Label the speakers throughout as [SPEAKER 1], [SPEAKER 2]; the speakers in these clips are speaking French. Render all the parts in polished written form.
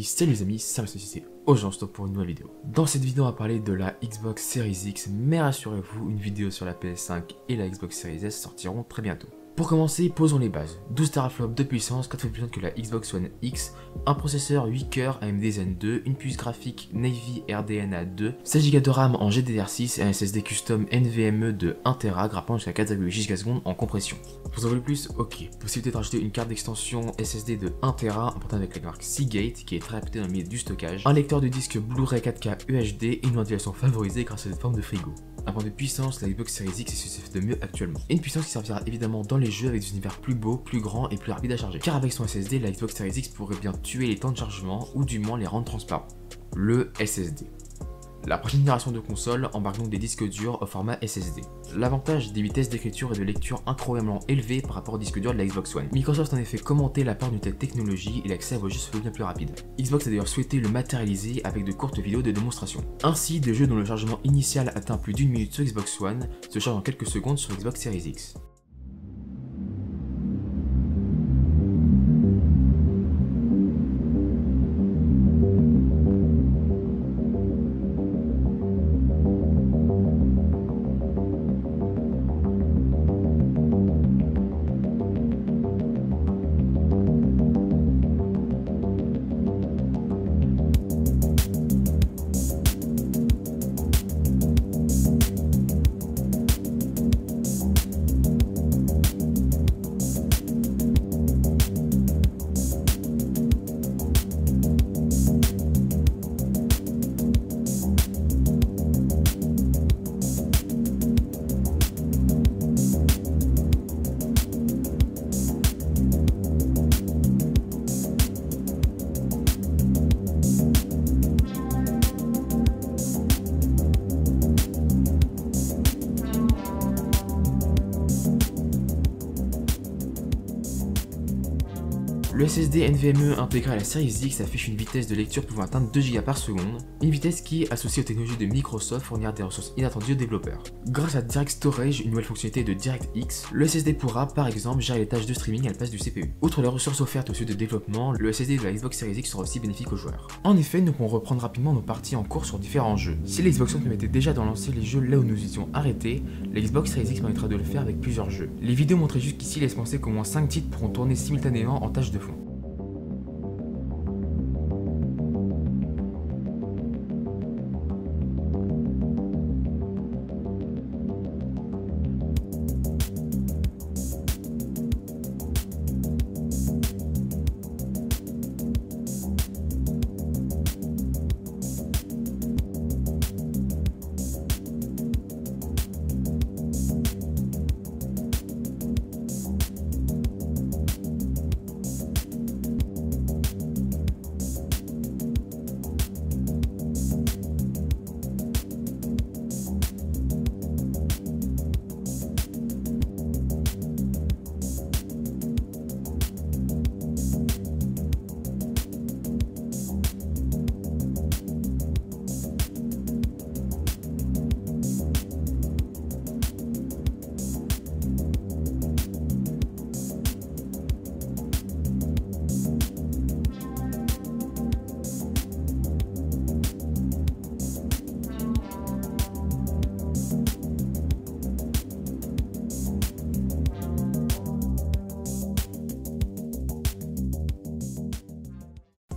[SPEAKER 1] Salut les amis, c'est Monsieur, aujourd'hui on se retrouve pour une nouvelle vidéo. Dans cette vidéo on va parler de la Xbox Series X, mais rassurez-vous, une vidéo sur la PS5 et la Xbox Series S sortiront très bientôt. Pour commencer, posons les bases. 12 teraflops de puissance, 4 fois plus puissante que la Xbox One X, un processeur 8 cœurs AMD Zen 2, une puce graphique Navy RDNA 2, 16 Go de RAM en GDDR6 et un SSD custom NVMe de 1TB grappant jusqu'à 4,8 Go en compression. Pour en voulez plus, ok. Possibilité de rajouter une carte d'extension SSD de 1TB importée avec la marque Seagate qui est très réputée dans le milieu du stockage, un lecteur de disque Blu-ray 4K UHD et une ventilation favorisée grâce à cette forme de frigo. Un point de puissance, la Xbox Series X est ce qui se fait de mieux actuellement. Et une puissance qui servira évidemment dans les jeux avec des univers plus beaux, plus grands et plus rapides à charger. Car avec son SSD, la Xbox Series X pourrait bien tuer les temps de chargement ou du moins les rendre transparents. Le SSD. La prochaine génération de consoles embarque donc des disques durs au format SSD. L'avantage des vitesses d'écriture et de lecture incroyablement élevées par rapport aux disques durs de la Xbox One. Microsoft a en effet commenté la part d'une telle technologie et l'accès à vos jeux se fait bien plus rapide. Xbox a d'ailleurs souhaité le matérialiser avec de courtes vidéos de démonstration. Ainsi, des jeux dont le chargement initial atteint plus d'une minute sur Xbox One se chargent en quelques secondes sur Xbox Series X. Le SSD NVMe intégré à la Series X affiche une vitesse de lecture pouvant atteindre 2 Go par seconde, une vitesse qui, associée aux technologies de Microsoft, fournira des ressources inattendues aux développeurs. Grâce à Direct Storage, une nouvelle fonctionnalité de DirectX, le SSD pourra, par exemple, gérer les tâches de streaming à la place du CPU. Outre les ressources offertes au sujet de développement, le SSD de la Xbox Series X sera aussi bénéfique aux joueurs. En effet, nous pourrons reprendre rapidement nos parties en cours sur différents jeux. Si la Xbox One permettait déjà de lancer les jeux là où nous étions arrêtés, la Xbox Series X permettra de le faire avec plusieurs jeux. Les vidéos montrées jusqu'ici laissent penser qu'au moins 5 titres pourront tourner simultanément en tâche de fond.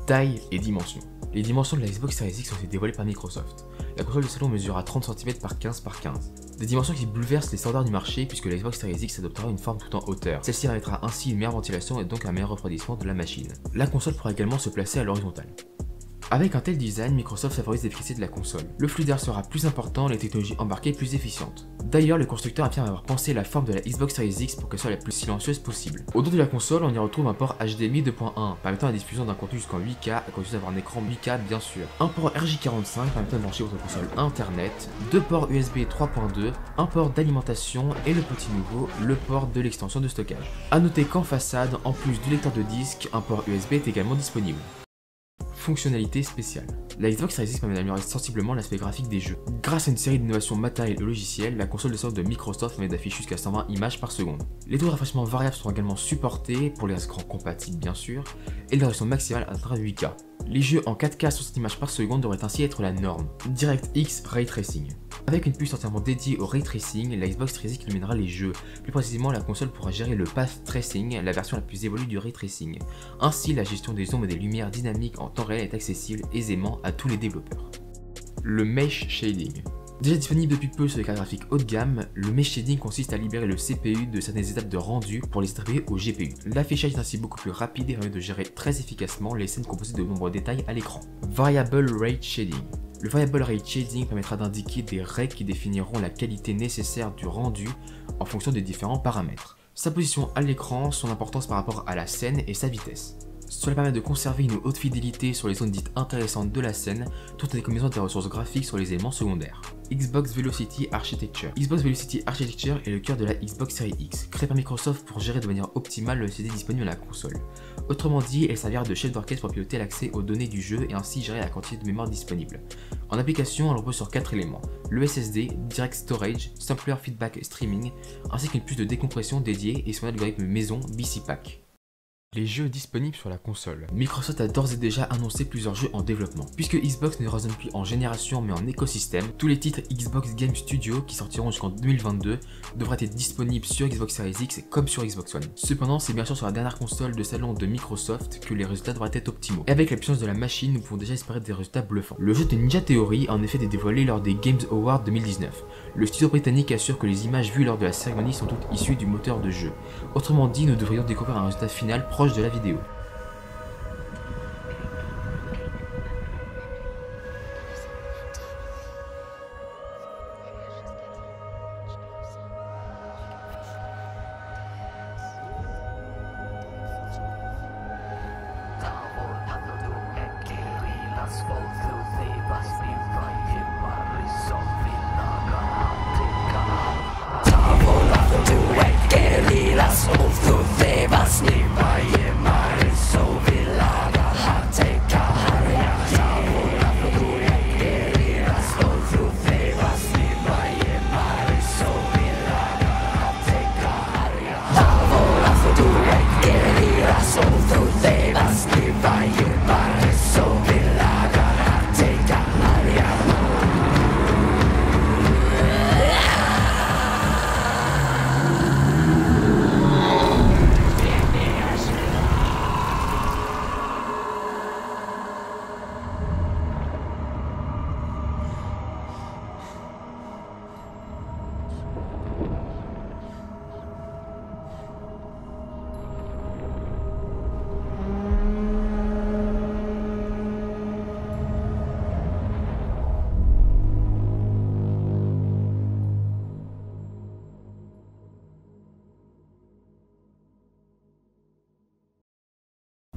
[SPEAKER 1] Taille et dimensions. Les dimensions de la Xbox Series X ont été dévoilées par Microsoft. La console de salon mesurera 30 cm par 15 par 15. Des dimensions qui bouleversent les standards du marché puisque la Xbox Series X adoptera une forme tout en hauteur. Celle-ci permettra ainsi une meilleure ventilation et donc un meilleur refroidissement de la machine. La console pourra également se placer à l'horizontale. Avec un tel design, Microsoft favorise l'efficacité de la console. Le flux d'air sera plus important, les technologies embarquées plus efficientes. D'ailleurs, le constructeur affirme avoir pensé la forme de la Xbox Series X pour qu'elle soit la plus silencieuse possible. Au dos de la console, on y retrouve un port HDMI 2.1, permettant la diffusion d'un contenu jusqu'en 8K, à condition d'avoir un écran 8K bien sûr. Un port RJ45 permettant de brancher votre console Internet, deux ports USB 3.2, un port d'alimentation et le petit nouveau, le port de l'extension de stockage. A noter qu'en façade, en plus du lecteur de disque, un port USB est également disponible. Fonctionnalité spéciale. La Xbox Series X permet d'améliorer sensiblement l'aspect graphique des jeux. Grâce à une série d'innovations matérielles et logicielles, la console de salon de Microsoft permet d'afficher jusqu'à 120 images par seconde. Les taux de rafraîchissement variables seront également supportés, pour les écrans compatibles bien sûr, et la résolution maximale atteindra 8K. Les jeux en 4K 60 images par seconde devraient ainsi être la norme. DirectX Ray Tracing. Avec une puce entièrement dédiée au Ray Tracing, la Xbox Series X illuminera les jeux. Plus précisément, la console pourra gérer le Path Tracing, la version la plus évolue du Ray Tracing. Ainsi, la gestion des ombres et des lumières dynamiques en temps réel est accessible aisément à tous les développeurs. Le Mesh Shading. Déjà disponible depuis peu sur les cartes graphiques haut de gamme, le Mesh Shading consiste à libérer le CPU de certaines étapes de rendu pour les distribuer au GPU. L'affichage est ainsi beaucoup plus rapide et permet de gérer très efficacement les scènes composées de nombreux détails à l'écran. Variable Rate Shading. Le Variable Rate Shading permettra d'indiquer des règles qui définiront la qualité nécessaire du rendu en fonction des différents paramètres. Sa position à l'écran, son importance par rapport à la scène et sa vitesse. Cela permet de conserver une haute fidélité sur les zones dites intéressantes de la scène, tout en économisant des ressources graphiques sur les éléments secondaires. Xbox Velocity Architecture. Xbox Velocity Architecture est le cœur de la Xbox Series X, créée par Microsoft pour gérer de manière optimale le CD disponible à la console. Autrement dit, elle servira de chef d'orchestre pour piloter l'accès aux données du jeu et ainsi gérer la quantité de mémoire disponible. En application, elle repose sur 4 éléments, le SSD, Direct Storage, Sampler Feedback Streaming, ainsi qu'une puce de décompression dédiée et son algorithme maison BC-Pack. Les jeux disponibles sur la console. Microsoft a d'ores et déjà annoncé plusieurs jeux en développement. Puisque Xbox ne raisonne plus en génération mais en écosystème, tous les titres Xbox Game Studio qui sortiront jusqu'en 2022 devraient être disponibles sur Xbox Series X comme sur Xbox One. Cependant, c'est bien sûr sur la dernière console de salon de Microsoft que les résultats devraient être optimaux. Et avec la puissance de la machine, nous pouvons déjà espérer des résultats bluffants. Le jeu de Ninja Theory a en effet été dévoilé lors des Games Awards 2019. Le studio britannique assure que les images vues lors de la cérémonie sont toutes issues du moteur de jeu. Autrement dit, nous devrions découvrir un résultat final proche de la vidéo.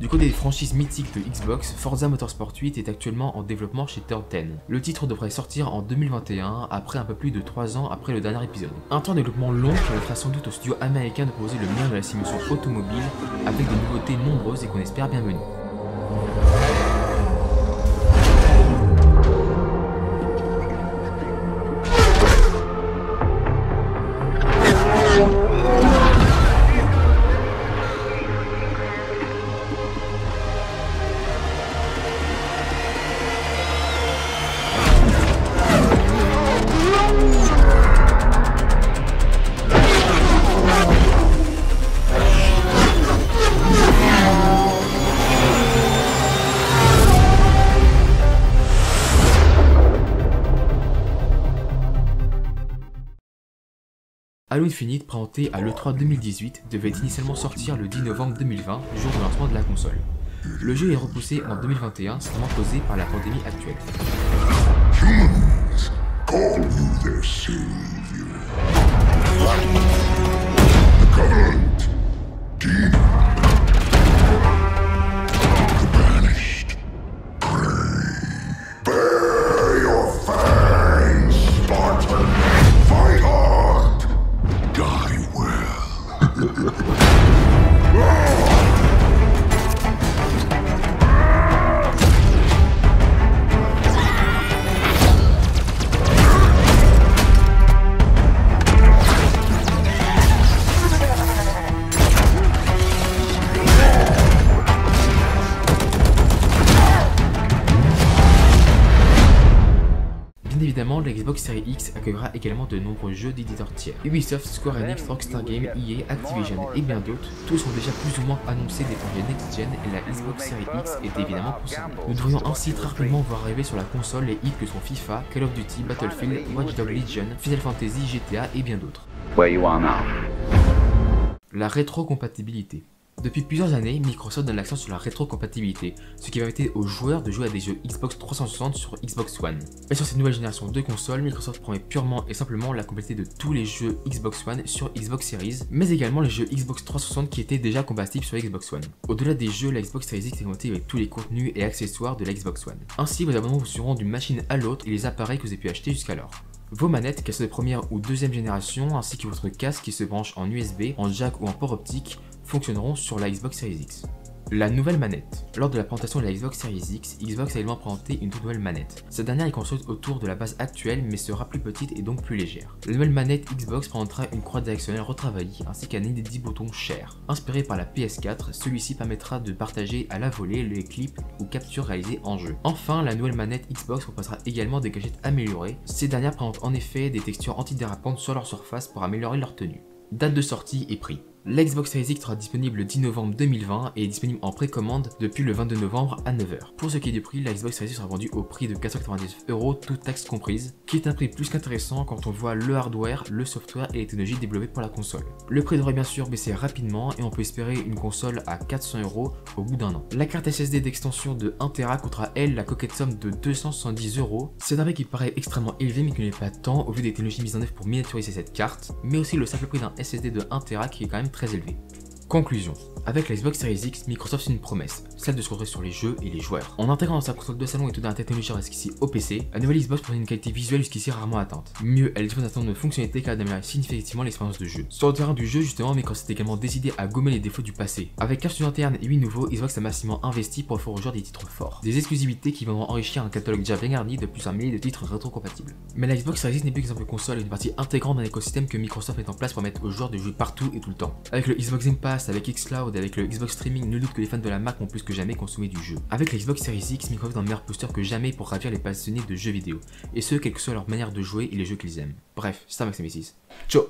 [SPEAKER 1] Du côté des franchises mythiques de Xbox, Forza Motorsport 8 est actuellement en développement chez Turn 10. Le titre devrait sortir en 2021, après un peu plus de 3 ans après le dernier épisode. Un temps de développement long qui permettra sans doute au studio américain de proposer le meilleur de la simulation automobile, avec des nouveautés nombreuses et qu'on espère bienvenues. Halo Infinite, présenté à l'E3 2018, devait initialement sortir le 10 novembre 2020, jour de lancement de la console. Le jeu est repoussé en 2021, certainement causé par la pandémie actuelle.
[SPEAKER 2] Humans call you their savior. The Covenant, demon. The banished, prey. Bare your fangs, Spartan. Fight hard. Die well.
[SPEAKER 1] Évidemment, la Xbox Series X accueillera également de nombreux jeux d'éditeurs tiers. Ubisoft, Square Enix, Rockstar Games, EA, Activision et bien d'autres, tous ont déjà plus ou moins annoncé des projets next-gen et la Xbox Series X est évidemment concernée. Nous devrions ainsi très rapidement voir arriver sur la console les hits que sont FIFA, Call of Duty, Battlefield, Watch Dogs Legion, Final Fantasy, GTA et bien d'autres. La rétrocompatibilité. Depuis plusieurs années, Microsoft donne l'accent sur la rétrocompatibilité, ce qui va permettre aux joueurs de jouer à des jeux Xbox 360 sur Xbox One. Et sur cette nouvelle génération de consoles, Microsoft promet purement et simplement la compatibilité de tous les jeux Xbox One sur Xbox Series, mais également les jeux Xbox 360 qui étaient déjà compatibles sur Xbox One. Au-delà des jeux, la Xbox Series X est compatible avec tous les contenus et accessoires de la Xbox One. Ainsi, vos abonnements vous suivront d'une machine à l'autre et les appareils que vous avez pu acheter jusqu'alors. Vos manettes, qu'elles soient de première ou deuxième génération, ainsi que votre casque qui se branche en USB, en jack ou en port optique, fonctionneront sur la Xbox Series X. La nouvelle manette. Lors de la présentation de la Xbox Series X, Xbox a également présenté une toute nouvelle manette. Cette dernière est construite autour de la base actuelle mais sera plus petite et donc plus légère. La nouvelle manette Xbox présentera une croix directionnelle retravaillée ainsi qu'un inédit bouton Share. Inspiré par la PS4, celui-ci permettra de partager à la volée les clips ou captures réalisées en jeu. Enfin, la nouvelle manette Xbox proposera également des gadgets améliorés. Ces dernières présentent en effet des textures antidérapantes sur leur surface pour améliorer leur tenue. Date de sortie et prix. La Xbox Series X sera disponible le 10 novembre 2020 et est disponible en précommande depuis le 22 novembre à 9h. Pour ce qui est du prix, la Xbox Series X sera vendue au prix de 499 €, toutes taxes comprises, qui est un prix plus qu'intéressant quand on voit le hardware, le software et les technologies développées pour la console. Le prix devrait bien sûr baisser rapidement et on peut espérer une console à 400 € au bout d'un an. La carte SSD d'extension de 1TB coûtera elle la coquette somme de 270 €. C'est un prix qui paraît extrêmement élevé mais qui n'est pas tant au vu des technologies mises en œuvre pour miniaturiser cette carte, mais aussi le simple prix d'un SSD de 1TB qui est quand même très élevé. Conclusion. Avec la Xbox Series X, Microsoft fait une promesse, celle de se concentrer sur les jeux et les joueurs. En intégrant dans sa console de salon et tout dans la technologie jusqu'ici au PC, la nouvelle Xbox présente une qualité visuelle jusqu'ici rarement atteinte. Mieux, elle dispose d'un certain nombre de fonctionnalités capables d'améliorer significativement l'expérience de jeu. Sur le terrain du jeu, justement, Microsoft a également décidé à gommer les défauts du passé. Avec 4 studios internes et 8 nouveaux, Xbox a massivement investi pour offrir aux joueurs des titres forts. Des exclusivités qui viendront enrichir un catalogue déjà bien garni de plusieurs milliers de titres rétrocompatibles. Mais la Xbox Series X n'est plus qu'un simple console et une partie intégrante d'un écosystème que Microsoft met en place pour permettre aux joueurs de jouer partout et tout le temps. Avec le Xbox Game Pass, avec Xcloud, avec le Xbox Streaming, nul doute que les fans de la marque ont plus que jamais consommé du jeu. Avec la Xbox Series X, Microsoft est un meilleur booster que jamais pour ravir les passionnés de jeux vidéo, et ce, quelle que soit leur manière de jouer et les jeux qu'ils aiment. Bref, c'est ça Maximésis. Ciao.